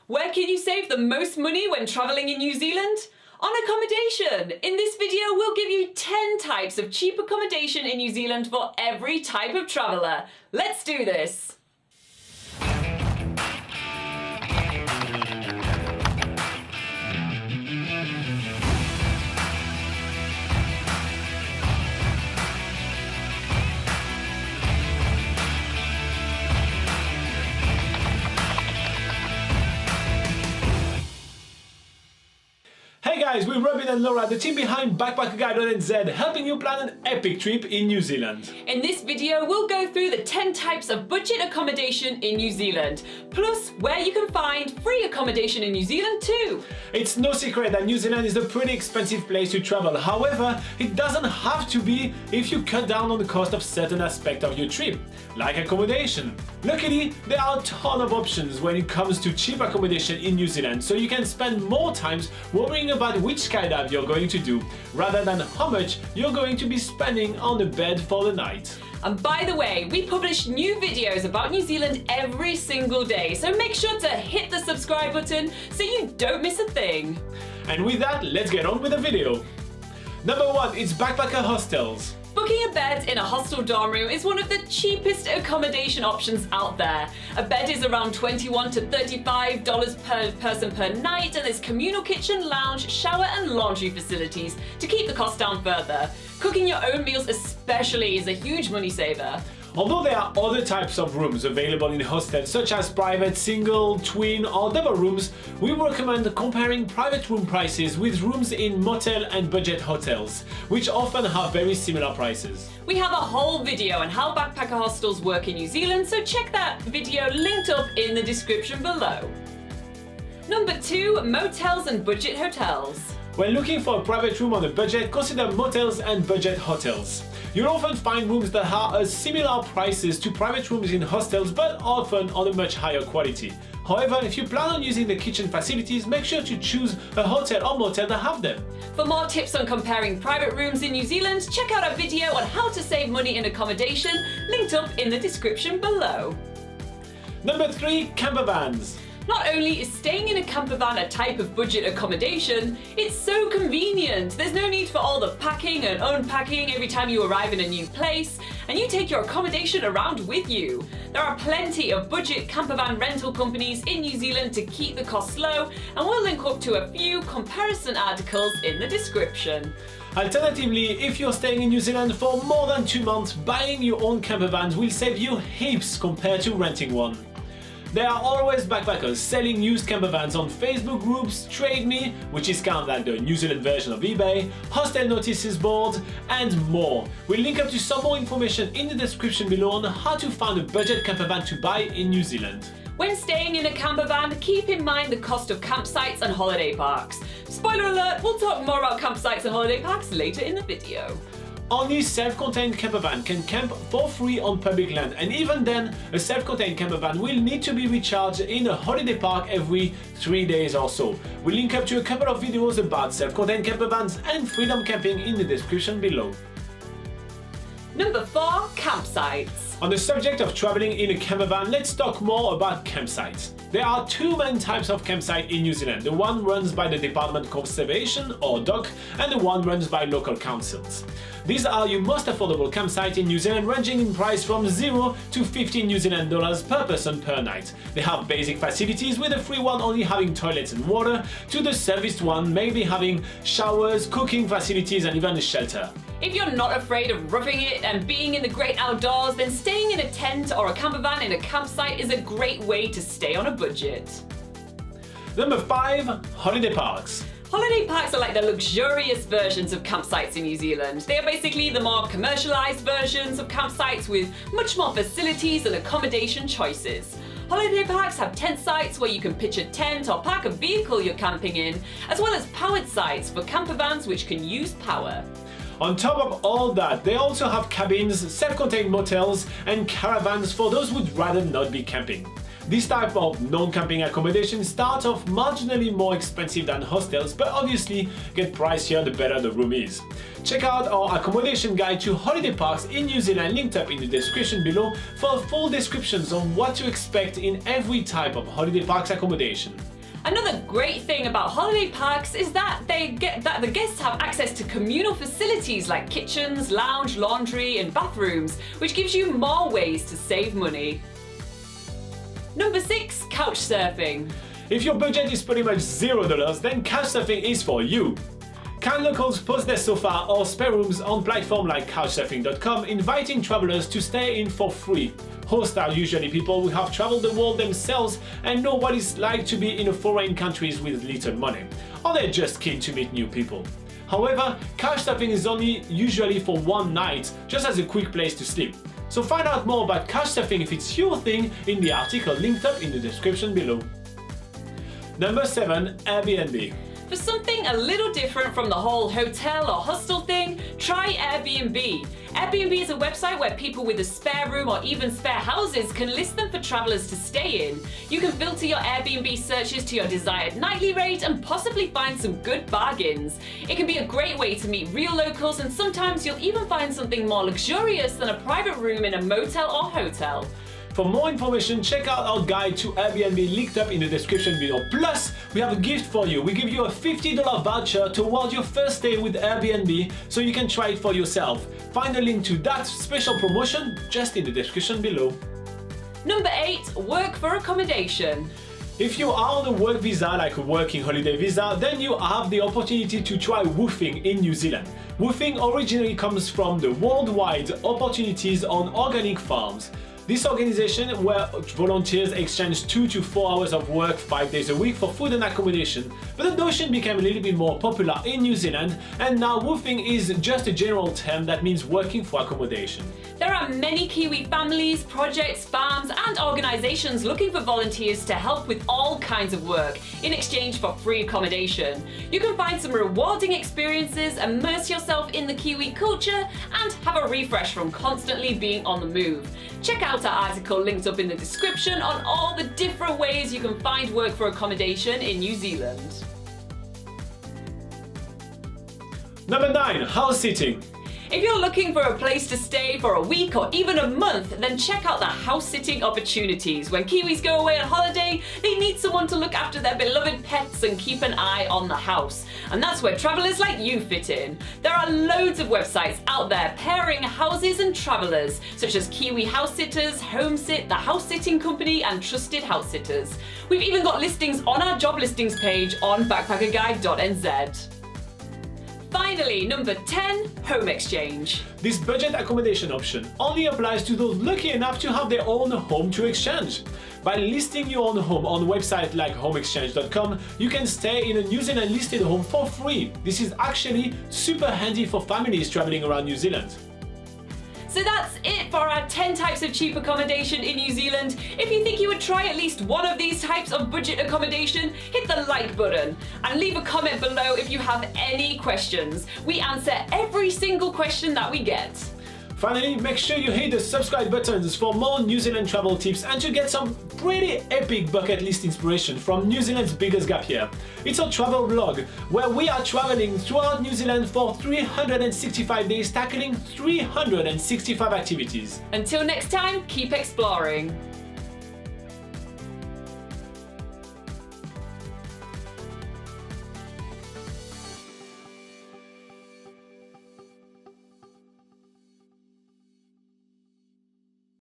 Where can you save the most money when travelling in New Zealand? On accommodation! In this video, we'll give you 10 types of cheap accommodation in New Zealand for every type of traveller. Let's do this! Hey guys, we're Robin and Laura, the team behind BackpackerGuide.NZ, helping you plan an epic trip in New Zealand. In this video, we'll go through the 10 types of budget accommodation in New Zealand, plus where you can find free accommodation in New Zealand too. It's no secret that New Zealand is a pretty expensive place to travel. However, it doesn't have to be if you cut down on the cost of certain aspects of your trip, like accommodation. Luckily, there are a ton of options when it comes to cheap accommodation in New Zealand, so you can spend more time worrying about which skydive you're going to do, rather than how much you're going to be spending on a bed for the night. And by the way, we publish new videos about New Zealand every single day, so make sure to hit the subscribe button so you don't miss a thing. And with that, let's get on with the video. Number 1 is backpacker hostels. Booking a bed in a hostel dorm room is one of the cheapest accommodation options out there. A bed is around $21 to $35 per person per night, and there's communal kitchen, lounge, shower and laundry facilities to keep the cost down further. Cooking your own meals especially is a huge money saver. Although there are other types of rooms available in hostels, such as private, single, twin or double rooms, we recommend comparing private room prices with rooms in motel and budget hotels, which often have very similar prices. We have a whole video on how backpacker hostels work in New Zealand, so check that video linked up in the description below. Number 2, motels and budget hotels. When looking for a private room on a budget, consider motels and budget hotels. You'll often find rooms that are similar prices to private rooms in hostels, but often on a much higher quality. However, if you plan on using the kitchen facilities, make sure to choose a hotel or motel that have them. For more tips on comparing private rooms in New Zealand, check out our video on how to save money in accommodation, linked up in the description below. Number 3, campervans. Not only is staying in a camper van a type of budget accommodation, it's so convenient. There's no need for all the packing and unpacking every time you arrive in a new place, and you take your accommodation around with you. There are plenty of budget camper van rental companies in New Zealand to keep the costs low, and we'll link up to a few comparison articles in the description. Alternatively, if you're staying in New Zealand for more than 2 months, buying your own camper van will save you heaps compared to renting one. There are always backpackers selling used campervans on Facebook groups, Trade Me, which is kind of like the New Zealand version of eBay, hostel notices boards, and more. We'll link up to some more information in the description below on how to find a budget campervan to buy in New Zealand. When staying in a campervan, keep in mind the cost of campsites and holiday parks. Spoiler alert, we'll talk more about campsites and holiday parks later in the video. Only self-contained campervan can camp for free on public land, and even then, a self-contained campervan will need to be recharged in a holiday park every 3 days or so. We'll link up to a couple of videos about self-contained campervans and freedom camping in the description below. Number 4, campsites. On the subject of traveling in a campervan, let's talk more about campsites. There are 2 main types of campsite in New Zealand, the one runs by the Department of Conservation or DOC, and the one runs by local councils. These are your most affordable campsites in New Zealand, ranging in price from 0 to 15 New Zealand dollars per person per night. They have basic facilities, with the free one only having toilets and water, to the serviced one maybe having showers, cooking facilities and even a shelter. If you're not afraid of roughing it and being in the great outdoors, then staying in a tent or a campervan in a campsite is a great way to stay on a budget. Number 5, holiday parks. Holiday parks are like the luxurious versions of campsites in New Zealand. They are basically the more commercialised versions of campsites with much more facilities and accommodation choices. Holiday parks have tent sites where you can pitch a tent or park a vehicle you're camping in, as well as powered sites for campervans which can use power. On top of all that, they also have cabins, self-contained motels and caravans for those who'd rather not be camping. This type of non-camping accommodation starts off marginally more expensive than hostels, but obviously get pricier the better the room is. Check out our accommodation guide to holiday parks in New Zealand linked up in the description below for full descriptions on what to expect in every type of holiday parks accommodation. Another great thing about holiday parks is that the guests have access to communal facilities like kitchens, lounge, laundry and bathrooms, which gives you more ways to save money. Number 6, couch surfing. If your budget is pretty much $0, then couchsurfing is for you. Kind locals post their sofa or spare rooms on platforms like housesurfing.com, inviting travelers to stay in for free. Hosts are usually people who have traveled the world themselves and know what it's like to be in a foreign countries with little money, or they're just keen to meet new people. However, couchsurfing is only usually for one night, just as a quick place to sleep. So find out more about couchsurfing if it's your thing in the article linked up in the description below. Number 7, Airbnb. For something a little different from the whole hotel or hostel thing, try Airbnb. Airbnb is a website where people with a spare room or even spare houses can list them for travelers to stay in. You can filter your Airbnb searches to your desired nightly rate and possibly find some good bargains. It can be a great way to meet real locals, and sometimes you'll even find something more luxurious than a private room in a motel or hotel. For more information, check out our guide to Airbnb linked up in the description below. Plus, we have a gift for you. We give you a $50 voucher toward your first stay with Airbnb, so you can try it for yourself. Find a link to that special promotion just in the description below. Number 8, work for accommodation. If you are on a work visa, like a working holiday visa, then you have the opportunity to try woofing in New Zealand. Woofing originally comes from the Worldwide Opportunities on Organic Farms. This organization where volunteers exchange 2 to 4 hours of work 5 days a week for food and accommodation, but the notion became a little bit more popular in New Zealand, and now woofing is just a general term that means working for accommodation. There are many Kiwi families, projects, farms and organisations looking for volunteers to help with all kinds of work in exchange for free accommodation. You can find some rewarding experiences, immerse yourself in the Kiwi culture and have a refresh from constantly being on the move. Check out our article linked up in the description on all the different ways you can find work for accommodation in New Zealand. Number 9, house sitting. If you're looking for a place to stay for a week or even a month, then check out the house-sitting opportunities. When Kiwis go away on holiday, they need someone to look after their beloved pets and keep an eye on the house. And that's where travellers like you fit in. There are loads of websites out there pairing houses and travellers, such as Kiwi House Sitters, HomeSit, the House Sitting Company and Trusted House Sitters. We've even got listings on our job listings page on BackpackerGuide.NZ. Finally, number 10, home exchange. This budget accommodation option only applies to those lucky enough to have their own home to exchange. By listing your own home on a website like homeexchange.com, you can stay in a New Zealand listed home for free. This is actually super handy for families traveling around New Zealand. So that's it for our 10 types of cheap accommodation in New Zealand. If you think you would try at least one of these types of budget accommodation, hit the like button and leave a comment below if you have any questions. We answer every single question that we get. Finally, make sure you hit the subscribe buttons for more New Zealand travel tips and to get some pretty epic bucket list inspiration from New Zealand's biggest gap year. It's a travel vlog where we are traveling throughout New Zealand for 365 days, tackling 365 activities. Until next time, keep exploring.